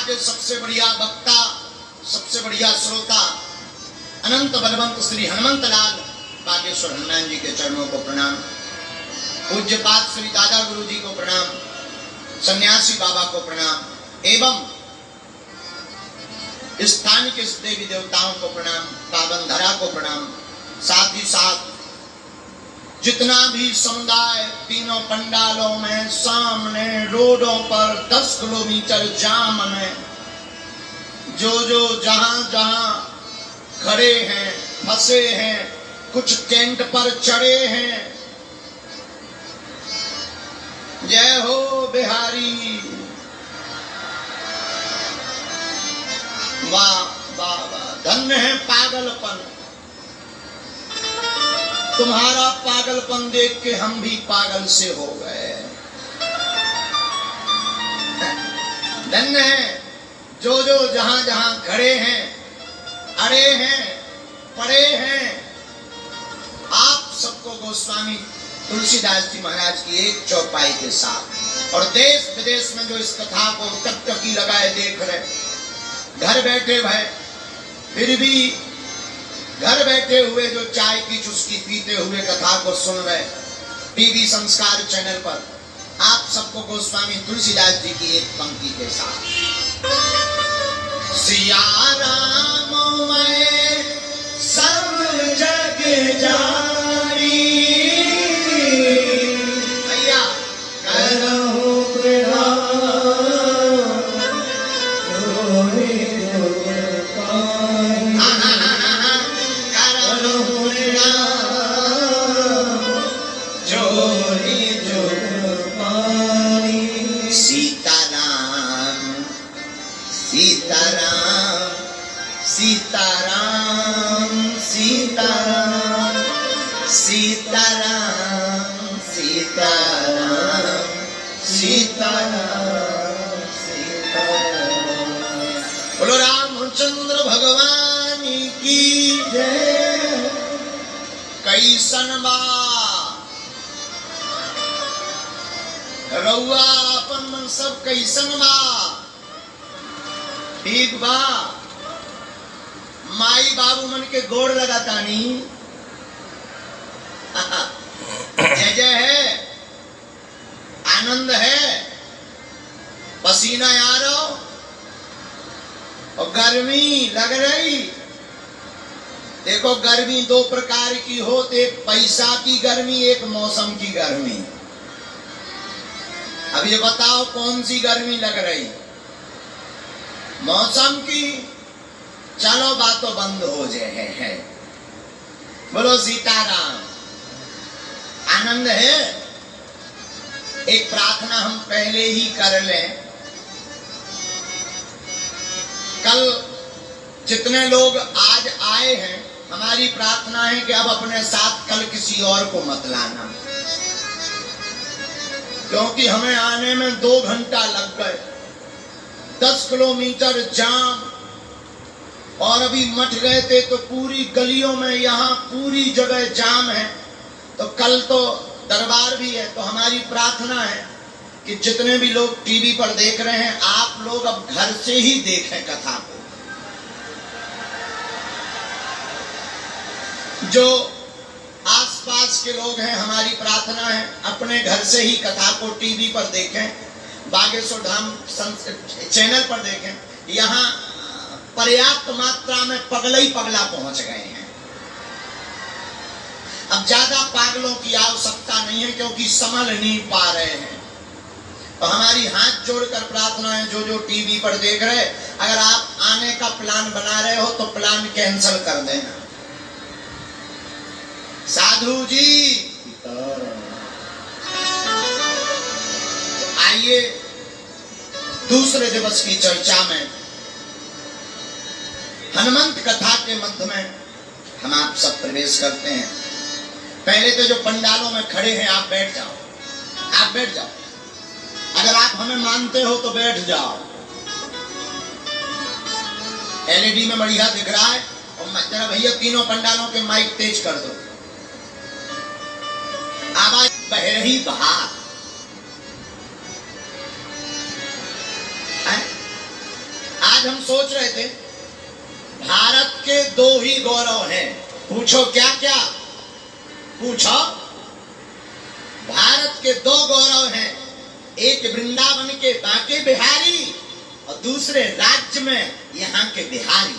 आज सबसे बढ़िया वक्ता, सबसे बढ़िया श्रोता अनंत बलवंत श्री हनुमंत लाल बागेश्वर हनुमान जी के चरणों को प्रणाम। पूज्यपाद श्री दादा गुरु जी को प्रणाम, सन्यासी बाबा को प्रणाम एवं स्थान के देवी देवताओं को प्रणाम, पावन धरा को प्रणाम। साथ ही साथ जितना भी समुदाय तीनों पंडालों में सामने रोडों पर 10 किलोमीटर जाम में जो जहां जहां खड़े हैं, फंसे हैं, कुछ टेंट पर चढ़े हैं, जय हो बिहारी। वाह वाह वाह, धन्य है पागलपन। तुम्हारा पागलपन देख के हम भी पागल से हो गए। धन्य है जो जहां जहां खड़े हैं, अड़े हैं, पड़े हैं। आप सबको गोस्वामी तुलसीदास जी महाराज की एक चौपाई के साथ और देश विदेश में जो इस कथा को टकटकी लगाए देख रहे, घर बैठे भय फिर भी घर बैठे हुए जो चाय की चुस्की पीते हुए कथा को सुन रहे टीवी संस्कार चैनल पर, आप सबको गोस्वामी तुलसीदास जी की एक पंक्ति के साथ। सिया राम मैं सब जग जानी, भैया करहु बोलो रामचंद्र भगवान की जय। कैसन बा रउआ अपन मन सब कैसन बा? ठीक बा? माई बाबू मन के गोड़ लगातानी जय जय है, आनंद है, पसीना आ रहा और गर्मी लग रही। देखो गर्मी दो प्रकार की होती, एक पैसा की गर्मी, एक मौसम की गर्मी। अब ये बताओ कौन सी गर्मी लग रही? मौसम की? चलो बातों बंद हो जाए है। बोलो सीताराम। आनंद है। एक प्रार्थना हम पहले ही कर लें। कल जितने लोग आज आए हैं, हमारी प्रार्थना है कि अब अपने साथ कल किसी और को मत लाना, क्योंकि हमें आने में 2 घंटा लग गए, 10 किलोमीटर जाम, और अभी मठ गए थे तो पूरी गलियों में यहाँ पूरी जगह जाम है। तो कल तो दरबार भी है। तो हमारी प्रार्थना है कि जितने भी लोग टीवी पर देख रहे हैं, आप लोग अब घर से ही देखें कथा को। जो आसपास के लोग हैं, हमारी प्रार्थना है अपने घर से ही कथा को टीवी पर देखें, बागेश्वर धाम चैनल पर देखें। यहाँ पर्याप्त मात्रा में पगला ही पगला पहुंच गए हैं। अब ज्यादा पागलों की आवश्यकता नहीं है, क्योंकि संभल नहीं पा रहे हैं। तो हमारी हाथ जोड़कर प्रार्थना है, जो टीवी पर देख रहे, अगर आप आने का प्लान बना रहे हो तो प्लान कैंसिल कर देना। साधु जी आइए दूसरे दिवस की चर्चा में हनुमंत कथा के मध्य में हम आप सब प्रवेश करते हैं। पहले तो जो पंडालों में खड़े हैं, आप बैठ जाओ, आप बैठ जाओ। अगर आप हमें मानते हो तो बैठ जाओ। एलईडी में बढ़िया दिख रहा है, और जरा भैया तीनों पंडालों के माइक तेज कर दो, आवाज बह रही बाहर। आज हम सोच रहे थे भारत के दो ही गौरव हैं। पूछो क्या क्या? पूछो। भारत के दो गौरव हैं, एक वृंदावन के बांके बिहारी और दूसरे राज्य में यहाँ के बिहारी।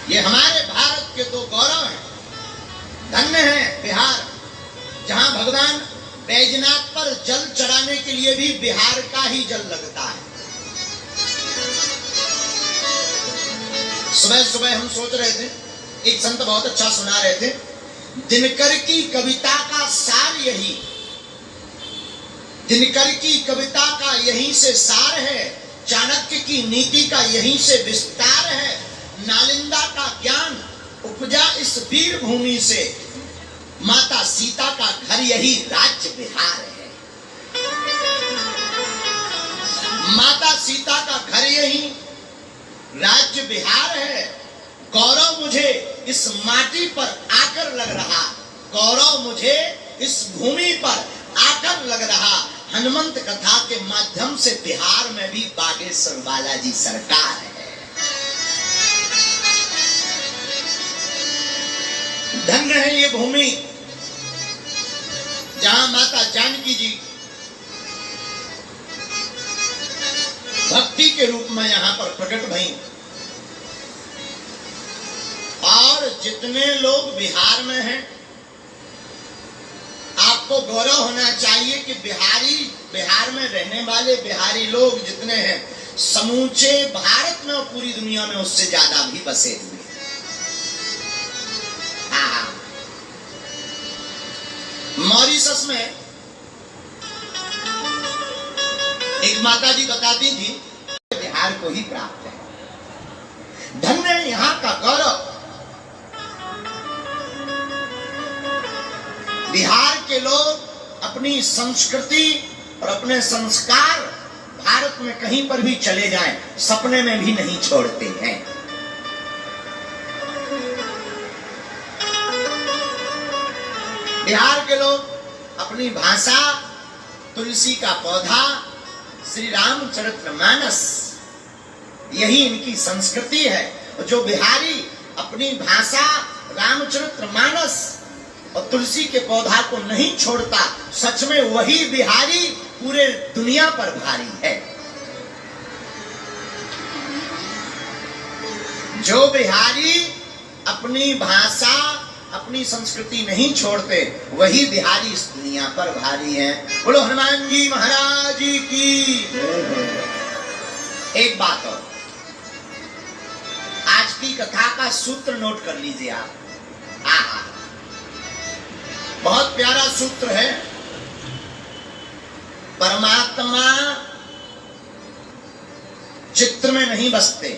ये हमारे भारत के दो गौरव हैं। धन्य है बिहार, जहां भगवान बैजनाथ पर जल चढ़ाने के लिए भी बिहार का ही जल लगता है। सुबह सुबह हम सोच रहे थे, एक संत बहुत अच्छा सुना रहे थे, दिनकर की कविता का सार यही, दिनकर की कविता का यहीं से सार है, चाणक्य की नीति का यहीं से विस्तार है, नालंदा का ज्ञान उपजा इस वीर भूमि से, माता सीता का घर यही राज्य बिहार है। माता सीता का घर यही राज्य बिहार है। गौरव मुझे इस माटी पर आकर लग रहा, गौरव मुझे इस भूमि पर आकर लग रहा। हनुमंत कथा के माध्यम से बिहार में भी बागेश्वर बालाजी सरकार है। धन्य है ये भूमि जहां माता जानकी जी भक्ति के रूप में यहां पर प्रकट भई। और जितने लोग बिहार में हैं, आपको गौरव होना चाहिए कि बिहार में रहने वाले बिहारी लोग जितने हैं, समूचे भारत में और पूरी दुनिया में उससे ज्यादा भी बसे हुए। मॉरिशस में एक माता जी बताती थी, बिहार को ही प्राप्त है। धन्य है यहाँ का गौरव। बिहार के लोग अपनी संस्कृति और अपने संस्कार भारत में कहीं पर भी चले जाएं, सपने में भी नहीं छोड़ते हैं। बिहार के लोग अपनी भाषा, तुलसी का पौधा, श्री रामचरितमानस, यही इनकी संस्कृति है। और जो बिहारी अपनी भाषा, रामचरितमानस और तुलसी के पौधा को नहीं छोड़ता, सच में वही बिहारी पूरे दुनिया पर भारी है। जो बिहारी अपनी भाषा, अपनी संस्कृति नहीं छोड़ते, वही बिहारी इस दुनिया पर भारी है। बोलो हनुमान जी महाराज की। एक बात और, आज की कथा का सूत्र नोट कर लीजिए आप। बहुत प्यारा सूत्र है। परमात्मा चित्र में नहीं बसते,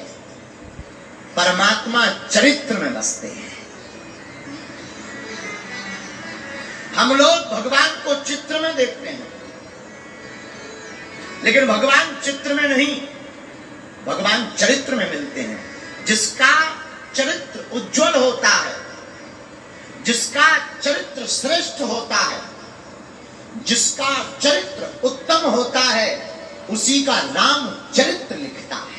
परमात्मा चरित्र में बसते हैं। हम लोग भगवान को चित्र में देखते हैं, लेकिन भगवान चित्र में नहीं, भगवान चरित्र में मिलते हैं। जिसका चरित्र उज्जवल होता है, जिसका चरित्र श्रेष्ठ होता है, जिसका चरित्र उत्तम होता है, उसी का राम चरित्र लिखता है।